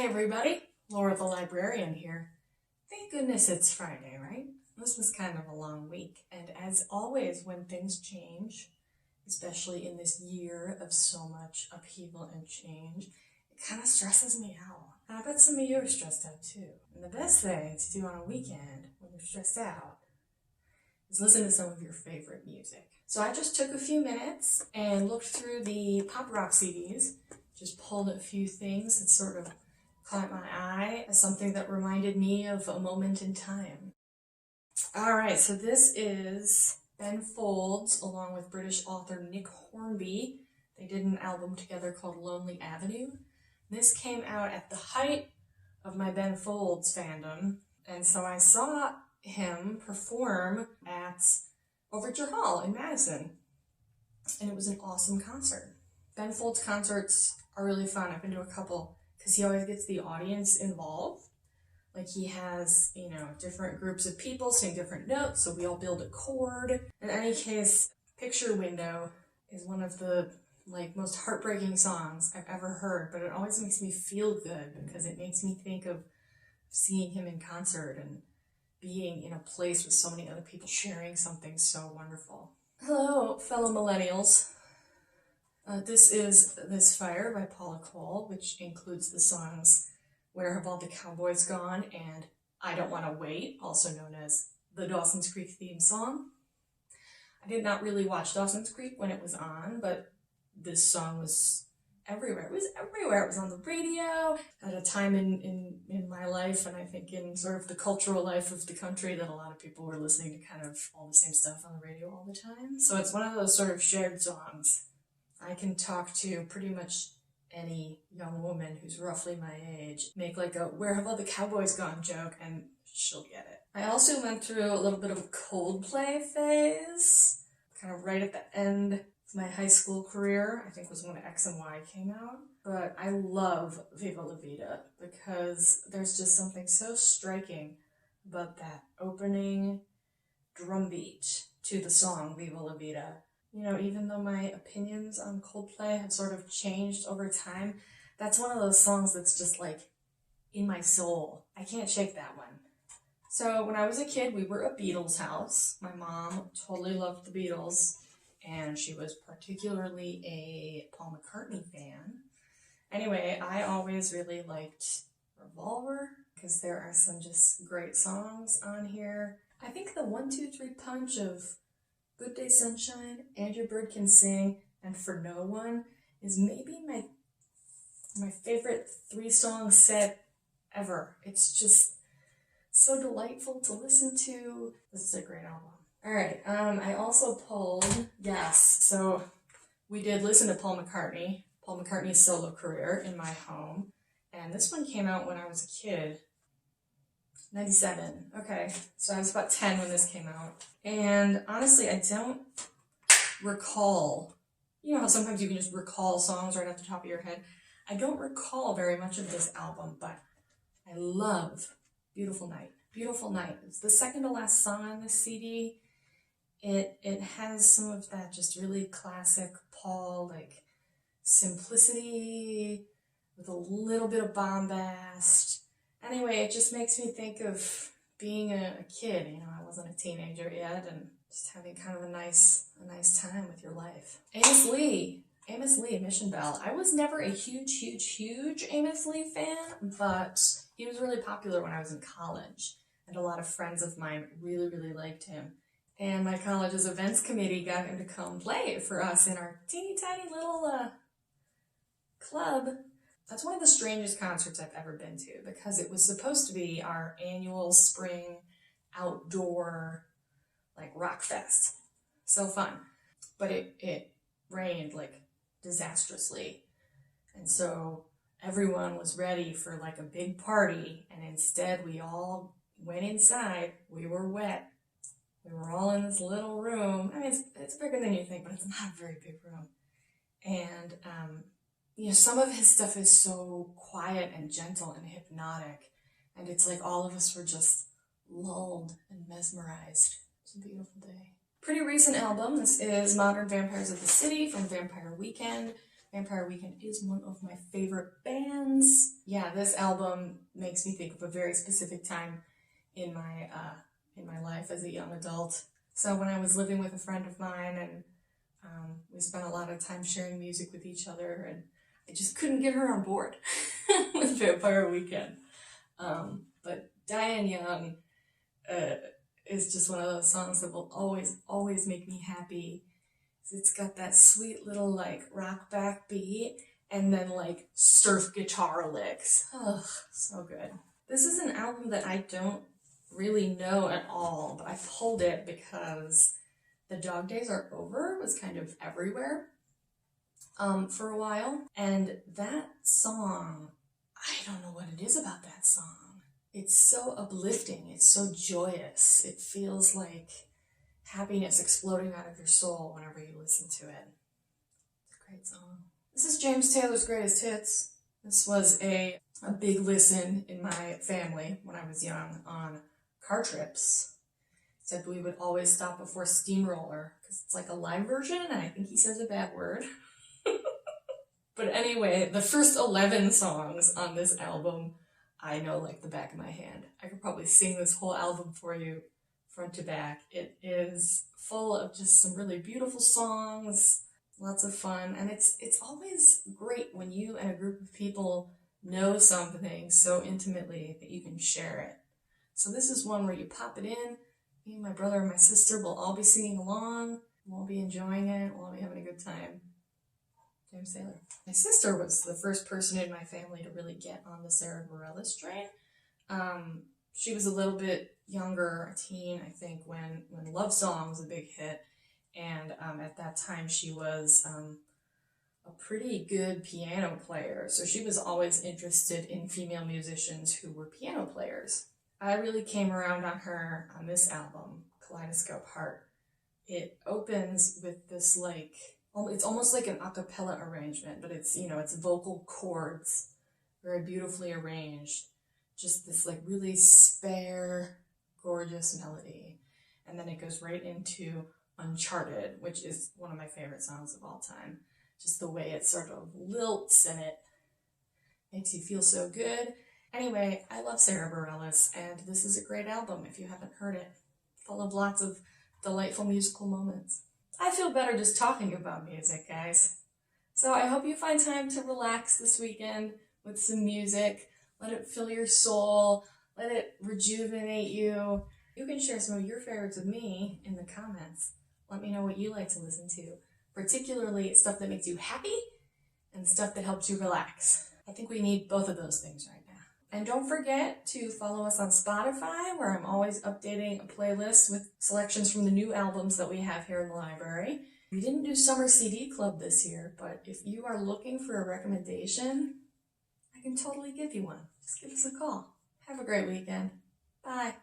everybody, Laura the librarian here. Thank goodness it's Friday, right? This was kind of a long week, and as always when things change, especially in this year of so much upheaval and change, it kind of stresses me out. And I bet some of you are stressed out too. And the best thing to do on a weekend when you're stressed out is listen to some of your favorite music. So I just took a few minutes and looked through the pop rock CDs, just pulled a few things that sort of caught my eye as something that reminded me of a moment in time. Alright, so this is Ben Folds along with British author Nick Hornby. They did an album together called Lonely Avenue. This came out at the height of my Ben Folds fandom, and so I saw him perform at Overture Hall in Madison, and it was an awesome concert. Ben Folds concerts are really fun. I've been to a couple because he always gets the audience involved. Like he has, different groups of people sing different notes, so we all build a chord. In any case, Picture Window is one of the most heartbreaking songs I've ever heard, but it always makes me feel good because it makes me think of seeing him in concert and being in a place with so many other people sharing something so wonderful. Hello, fellow millennials. This is This Fire by Paula, which includes the songs Where Have All the Cowboys Gone and I Don't Want to Wait, also known as the Dawson's Creek theme song. I did not really watch Dawson's Creek when it was on, but this song was everywhere. It was everywhere. It was on the radio at a time in my life, and I think in sort of the cultural life of the country, that a lot of people were listening to kind of all the same stuff on the radio all the time. So it's one of those sort of shared songs. I can talk to pretty much any young woman who's roughly my age, make like a "Where Have All the Cowboys Gone" joke, and she'll get it. I also went through a little bit of a Coldplay phase, kind of right at the end of my high school career. I think was when X and Y came out. But I love Viva La Vida because there's just something so striking about that opening drum beat to the song Viva La Vida. Even though my opinions on Coldplay have sort of changed over time, that's one of those songs that's just in my soul. I can't shake that one. So when I was a kid, we were a Beatles house. My mom totally loved the Beatles, and she was particularly a Paul McCartney fan. Anyway, I always really liked Revolver because there are some just great songs on here. I think the 1, 2, 3 punch of Good Day Sunshine, And Your Bird Can Sing, and For No One is maybe my favorite 3-song set ever. It's just so delightful to listen to. This is a great album. Alright, I also pulled, so we did listen to Paul McCartney's solo career in my home, and this one came out when I was a kid. 97. Okay, so I was about 10 when this came out. And honestly, I don't recall, how sometimes you can just recall songs right off the top of your head. I don't recall very much of this album, but I love Beautiful Night. Beautiful Night. It's the second to last song on this CD. It has some of that just really classic Paul, simplicity with a little bit of bombast. Anyway, it just makes me think of being a kid. I wasn't a teenager yet, and just having kind of a nice time with your life. Amos Lee, Mission Bell. I was never a huge Amos Lee fan, but he was really popular when I was in college, and a lot of friends of mine really liked him. And my college's events committee got him to come play for us in our teeny tiny little club. That's one of the strangest concerts I've ever been to because it was supposed to be our annual spring outdoor rock fest. So fun. But it rained disastrously. And so everyone was ready for a big party, and instead we all went inside. We were wet. We were all in this little room. I mean, it's bigger than you think, but it's not a very big room. And some of his stuff is so quiet and gentle and hypnotic, and it's all of us were just lulled and mesmerized. It's a beautiful day. Pretty recent album. This is Modern Vampires of the City from Vampire Weekend. Vampire Weekend is one of my favorite bands. Yeah, this album makes me think of a very specific time in my life as a young adult. So when I was living with a friend of mine, and we spent a lot of time sharing music with each other, and I just couldn't get her on board with Vampire Weekend. But Diane Young is just one of those songs that will always make me happy. It's got that sweet little like rock back beat and then like surf guitar licks. Oh, so good. This is an album that I don't really know at all, but I pulled it because The Dog Days Are Over was kind of everywhere for a while. And that song, I don't know what it is about that song. It's so uplifting. It's so joyous. It feels like happiness exploding out of your soul whenever you listen to it. It's a great song. This is James Taylor's Greatest Hits. This was a big listen in my family when I was young on car trips. Except we would always stop before Steamroller because it's like a live version and I think he says a bad word. But anyway, the first 11 songs on this album I know like the back of my hand. I could probably sing this whole album for you front to back. It is full of just some really beautiful songs, lots of fun, and it's always great when you and a group of people know something so intimately that you can share it. So this is one where you pop it in, me and my brother and my sister will all be singing along, we'll all be enjoying it, we'll all be having a good time. James Taylor. My sister was the first person in my family to really get on the Sara Bareilles train. She was a little bit younger, a teen, I think, when Love Song was a big hit. And at that time, she was a pretty good piano player. So she was always interested in female musicians who were piano players. I really came around on her on this album, Kaleidoscope Heart. It opens with this, like, it's almost like an a cappella arrangement, but it's, it's vocal chords, very beautifully arranged. Just this like really spare, gorgeous melody. And then it goes right into Uncharted, which is one of my favorite songs of all time. Just the way it sort of lilts and it makes you feel so good. Anyway, I love Sara Bareilles, and this is a great album if you haven't heard it. Full of lots of delightful musical moments. I feel better just talking about music, guys. So I hope you find time to relax this weekend with some music. Let it fill your soul. Let it rejuvenate you. You can share some of your favorites with me in the comments. Let me know what you like to listen to, particularly stuff that makes you happy and stuff that helps you relax. I think we need both of those things right now. And don't forget to follow us on Spotify, where I'm always updating a playlist with selections from the new albums that we have here in the library. We didn't do Summer CD Club this year, but if you are looking for a recommendation, I can totally give you one. Just give us a call. Have a great weekend. Bye.